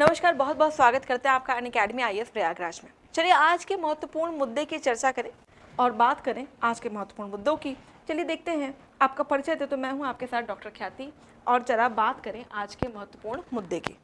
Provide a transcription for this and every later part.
नमस्कार, बहुत बहुत स्वागत करते हैं आपका अनअकैडमी आईएएस प्रयागराज में। चलिए आज के महत्वपूर्ण मुद्दे की चर्चा करें और बात करें आज के महत्वपूर्ण मुद्दों की। चलिए देखते हैं, आपका परिचय दे तो मैं हूं आपके साथ डॉक्टर ख्याति, और जरा बात करें आज के महत्वपूर्ण मुद्दे की।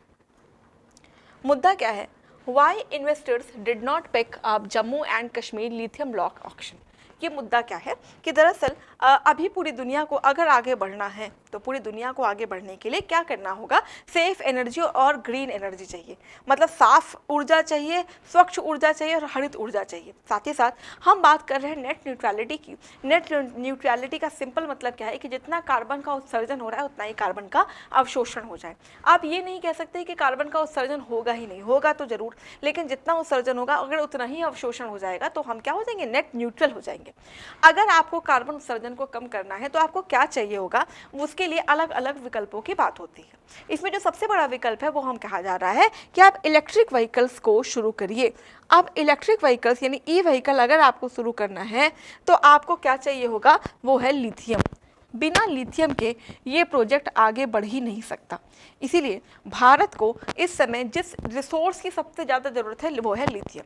मुद्दा क्या है? Why investors did not pick up Jammu and Kashmir lithium block auction. ये मुद्दा क्या है कि दरअसल अभी पूरी दुनिया को अगर आगे बढ़ना है तो पूरी दुनिया को आगे बढ़ने के लिए क्या करना होगा? सेफ एनर्जी और ग्रीन एनर्जी चाहिए, मतलब साफ ऊर्जा चाहिए, स्वच्छ ऊर्जा चाहिए और हरित ऊर्जा चाहिए। साथ ही साथ हम बात कर रहे हैं नेट न्यूट्रलिटी की। नेट न्यूट्रलिटी का सिंपल मतलब क्या है कि जितना कार्बन का उत्सर्जन हो रहा है उतना ही कार्बन का अवशोषण हो जाए। आप ये नहीं कह सकते कि कार्बन का उत्सर्जन होगा ही नहीं, होगा तो जरूर, लेकिन जितना उत्सर्जन होगा अगर उतना ही अवशोषण हो जाएगा तो हम क्या हो जाएंगे? नेट न्यूट्रल हो जाएंगे। अगर आपको कार्बन उत्सर्जन को कम करना है तो आपको क्या चाहिए होगा? उसके लिए अलग अलग विकल्पों की बात होती है। इसमें जो सबसे बड़ा विकल्प है वो हम कहा जा रहा है कि आप इलेक्ट्रिक व्हीकल्स को शुरू करिए। अब इलेक्ट्रिक व्हीकल्स यानी ई व्हीकल अगर आपको शुरू करना है तो आपको क्या चाहिए होगा? वो है लिथियम। बिना लिथियम के ये प्रोजेक्ट आगे बढ़ ही नहीं सकता। इसीलिए भारत को इस समय जिस रिसोर्स की सबसे ज़्यादा ज़रूरत है वो है लिथियम।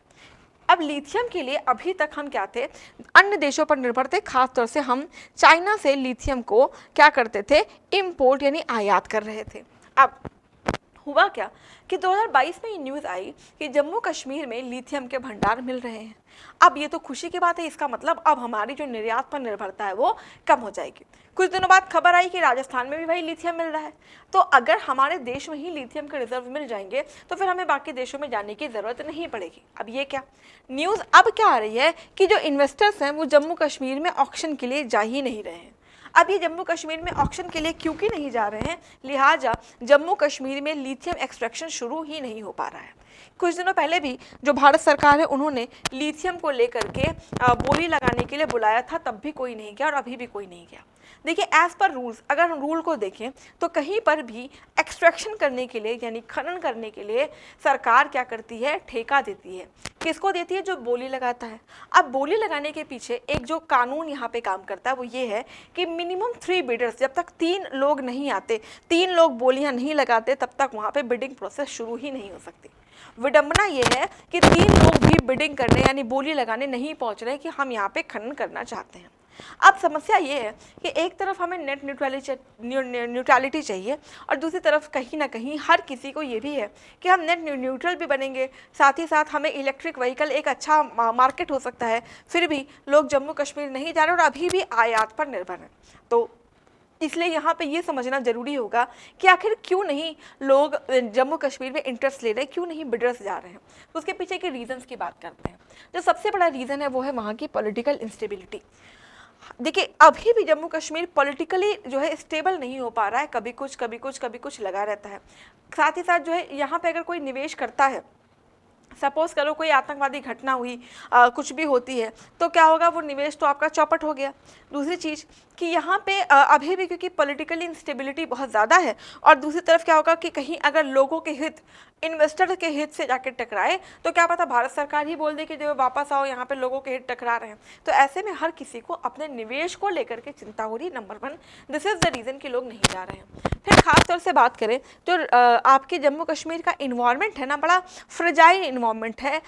अब लिथियम के लिए अभी तक हम क्या थे? अन्य देशों पर निर्भर थे। खासतौर से हम चाइना से लिथियम को क्या करते थे? इंपोर्ट यानी आयात कर रहे थे। अब हुआ क्या कि 2022 में ये न्यूज़ आई कि जम्मू कश्मीर में लिथियम के भंडार मिल रहे हैं। अब ये तो खुशी की बात है, इसका मतलब अब हमारी जो निर्यात पर निर्भरता है वो कम हो जाएगी। कुछ दिनों बाद खबर आई कि राजस्थान में भी भाई लिथियम मिल रहा है। तो अगर हमारे देश में ही लिथियम के रिजर्व मिल जाएंगे तो फिर हमें बाकी देशों में जाने की ज़रूरत नहीं पड़ेगी। अब ये क्या न्यूज़ अब क्या आ रही है कि जो इन्वेस्टर्स हैं वो जम्मू कश्मीर में ऑक्शन के लिए जा ही नहीं रहे हैं। अब ये जम्मू कश्मीर में ऑक्शन के लिए क्योंकि नहीं जा रहे हैं, लिहाजा जम्मू कश्मीर में लिथियम एक्सट्रैक्शन शुरू ही नहीं हो पा रहा है। कुछ दिनों पहले भी जो भारत सरकार है उन्होंने लिथियम को लेकर के बोली लगाने के लिए बुलाया था, तब भी कोई नहीं गया और अभी भी कोई नहीं गया। देखिए एज पर रूल्स, अगर हम रूल को देखें तो कहीं पर भी एक्सट्रैक्शन करने के लिए यानी खनन करने के लिए सरकार क्या करती है? ठेका देती है। किसको देती है? जो बोली लगाता है। अब बोली लगाने के पीछे एक जो कानून यहाँ पे काम करता है वो ये है कि मिनिमम 3 बिडर्स, जब तक 3 लोग नहीं आते, 3 लोग बोलियां नहीं लगाते, तब तक वहाँ पे बिडिंग प्रोसेस शुरू ही नहीं हो सकती। विडंबना ये है कि 3 लोग भी बिडिंग करने यानी बोली लगाने नहीं पहुँच रहे कि हम यहाँ पे खनन करना चाहते हैं। अब समस्या ये है कि एक तरफ हमें नेट न्यूट्रलिटी चाहिए और दूसरी तरफ कहीं ना कहीं हर किसी को ये भी है कि हम नेट न्यूट्रल भी बनेंगे, साथ ही साथ हमें इलेक्ट्रिक व्हीकल एक अच्छा मार्केट हो सकता है, फिर भी लोग जम्मू कश्मीर नहीं जा रहे और अभी भी आयात पर निर्भर हैं। तो इसलिए यहाँ पे ये समझना ज़रूरी होगा कि आखिर क्यों नहीं लोग जम्मू कश्मीर में इंटरेस्ट ले रहे हैं, क्यों नहीं बिडर्स जा रहे हैं। तो उसके पीछे के रीजंस की बात करते हैं। जो सबसे बड़ा रीज़न है वो है वहाँ की पॉलिटिकल इंस्टेबिलिटी। देखिए अभी भी जम्मू कश्मीर पॉलिटिकली जो है स्टेबल नहीं हो पा रहा है, कभी कुछ कभी कुछ कभी कुछ लगा रहता है। साथ ही साथ जो है यहाँ पे अगर कोई निवेश करता है, सपोज करो कोई आतंकवादी घटना हुई, कुछ भी होती है, तो क्या होगा? वो निवेश तो आपका चौपट हो गया। दूसरी चीज़ कि यहाँ पे अभी भी क्योंकि पॉलिटिकली इंस्टेबिलिटी बहुत ज़्यादा है, और दूसरी तरफ क्या होगा कि कहीं अगर लोगों के हित इन्वेस्टर के हित से जाकर टकराए तो क्या पता भारत सरकार ही बोल दे कि जो वापस आओ, यहाँ पे लोगों के हित टकरा रहे हैं। तो ऐसे में हर किसी को अपने निवेश को लेकर के चिंता हो रही। Number 1, this is the reason कि लोग नहीं जा रहे हैं। फिर खास तौर से बात करें जो आपके जम्मू कश्मीर का इन्वायरमेंट है ना, बड़ा फ्रेजाइल इन्वायरमेंट है।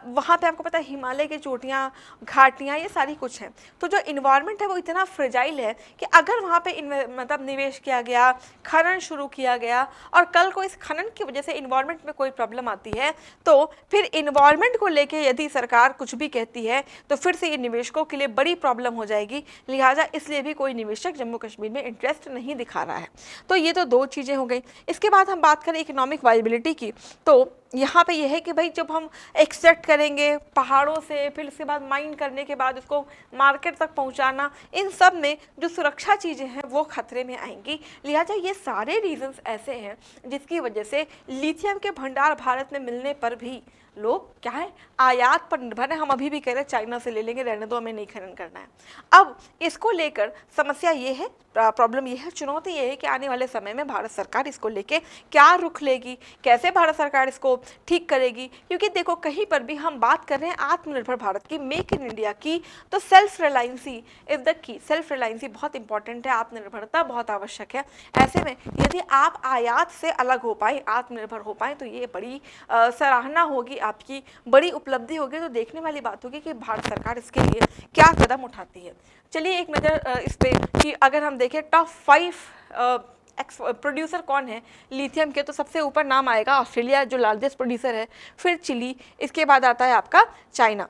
वहाँ पे आपको पता है हिमालय की चोटियाँ, घाटियाँ, ये सारी कुछ हैं। तो जो इन्वायरमेंट है वो इतना फ्रेजाइल है कि अगर वहाँ पे मतलब निवेश किया गया, खनन शुरू किया गया, और कल को इस खनन की वजह से इन्वायरमेंट में कोई प्रॉब्लम आती है तो फिर इन्वायरमेंट को लेके यदि सरकार कुछ भी कहती है तो फिर से ये निवेशकों के लिए बड़ी प्रॉब्लम हो जाएगी। लिहाजा इसलिए भी कोई निवेशक जम्मू कश्मीर में इंटरेस्ट नहीं दिखा रहा है। तो ये तो 2 चीज़ें हो गई। इसके बाद हम बात करें इकोनॉमिक वायबिलिटी की, तो यहाँ पे यह है कि भाई जब हम एक्सट्रैक्ट करेंगे पहाड़ों से, फिर उसके बाद माइन करने के बाद उसको मार्केट तक पहुँचाना, इन सब में जो सुरक्षा चीज़ें हैं वो खतरे में आएंगी। लिहाजा ये सारे रीजंस ऐसे हैं जिसकी वजह से लिथियम के भंडार भारत में मिलने पर भी लोग क्या है, आयात पर निर्भर है। हम अभी भी कह रहे हैं चाइना से ले लेंगे, रहने दो, हमें नहीं खनन करना है। अब इसको लेकर समस्या ये है, प्रॉब्लम ये है, चुनौती ये है कि आने वाले समय में भारत सरकार इसको लेके क्या रुख लेगी, कैसे भारत सरकार इसको ठीक करेगी। क्योंकि देखो, कहीं पर भी हम बात कर रहे हैं आत्मनिर्भर भारत की, मेक इन इंडिया की, तो self reliance is the key. Self reliance बहुत इंपॉर्टेंट है, आत्मनिर्भरता बहुत आवश्यक है। ऐसे में यदि आप आयात से अलग हो पाए, आत्मनिर्भर हो पाए, तो ये बड़ी सराहना होगी, आपकी बड़ी उपलब्धि होगी। तो देखने वाली बात होगी कि भारत सरकार इसके लिए क्या कदम उठाती है। चलिए एक नज़र इस पे कि अगर हम देखें टॉप 5 प्रोड्यूसर कौन है लिथियम के, तो सबसे ऊपर नाम आएगा ऑस्ट्रेलिया जो लार्जेस्ट प्रोड्यूसर है, फिर चिली, इसके बाद आता है आपका चाइना,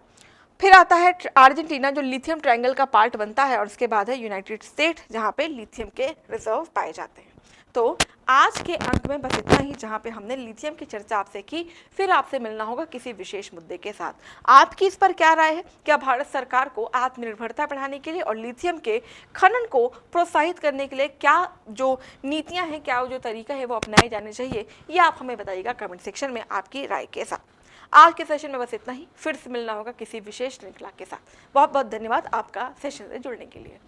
फिर आता है अर्जेंटीना जो लिथियम ट्रायंगल का पार्ट बनता है, और उसके बाद है यूनाइटेड स्टेट जहाँ पे लिथियम के रिजर्व पाए जाते हैं। तो आज के अंक में बस इतना ही, जहाँ पे हमने लिथियम की चर्चा आपसे की। फिर आपसे मिलना होगा किसी विशेष मुद्दे के साथ। आपकी इस पर क्या राय है? क्या भारत सरकार को आत्मनिर्भरता बढ़ाने के लिए और लिथियम के खनन को प्रोत्साहित करने के लिए क्या जो नीतियाँ हैं, क्या जो तरीका है वो अपनाए जाने चाहिए? ये आप हमें बताइएगा कमेंट सेक्शन में आपकी राय के साथ। आज के सेशन में बस इतना ही, फिर से मिलना होगा किसी विशेष श्रृंखला के साथ। बहुत बहुत धन्यवाद आपका सेशन से जुड़ने के लिए।